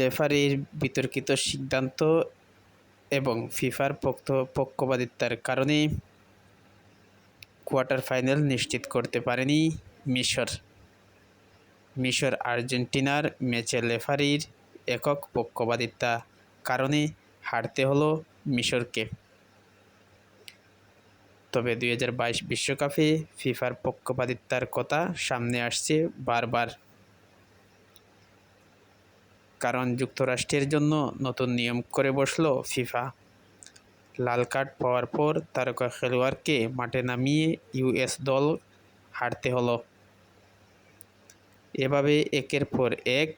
রেফারির বিতর্কিত সিদ্ধান্ত এবং ফিফার পক্ষপাতিত্বের কারণে কোয়ার্টার ফাইনাল নিশ্চিত করতে পারেনি মিশর আর্জেন্টিনার ম্যাচে রেফারির একক পক্ষপাতিত্বের কারণে হারতে হলো মিশরকে। তবে 2022 বিশ্বকাপে ফিফার পক্ষপাতিত্বের কথা সামনে আসছে বারবার, কারণ যুক্তরাষ্ট্রের জন্য নতুন নিয়ম করে বসল ফিফা। লাল কার্ড পাওয়ার পর তারকা খেলোয়াড়কে মাঠে নামিয়ে ইউএস দল হারতে হলো। এভাবে একের পর এক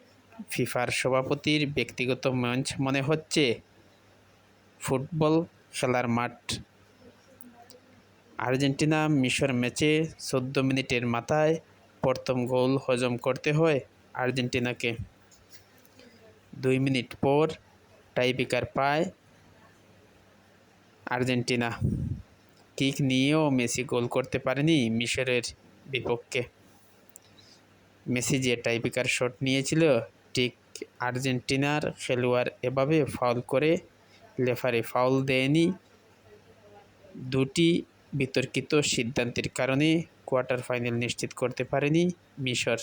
ফিফার সভাপতির ব্যক্তিগত মঞ্চ মনে হচ্ছে ফুটবল খেলার মাঠ। আর্জেন্টিনা মিশর ম্যাচে 14 মিনিটের মাথায় প্রথম গোল হজম করতে হয় আর্জেন্টিনাকে। 2 মিনিট পর টাইব্রেকার পায় আর্জেন্টিনা। কিক নিয়েও মেসি গোল করতে পারেনি মিশরের বিপক্ষে। মেসি যে টাইব্রেকার শট নিয়েছিল, ঠিক আর্জেন্টিনার খেলোয়াড় এভাবে ফাউল করে রেফারি ফাউল দেয়নি। দুটি বিতর্কিত সিদ্ধান্তের কারণে কোয়ার্টার ফাইনাল নিশ্চিত করতে পারেনি মিশর।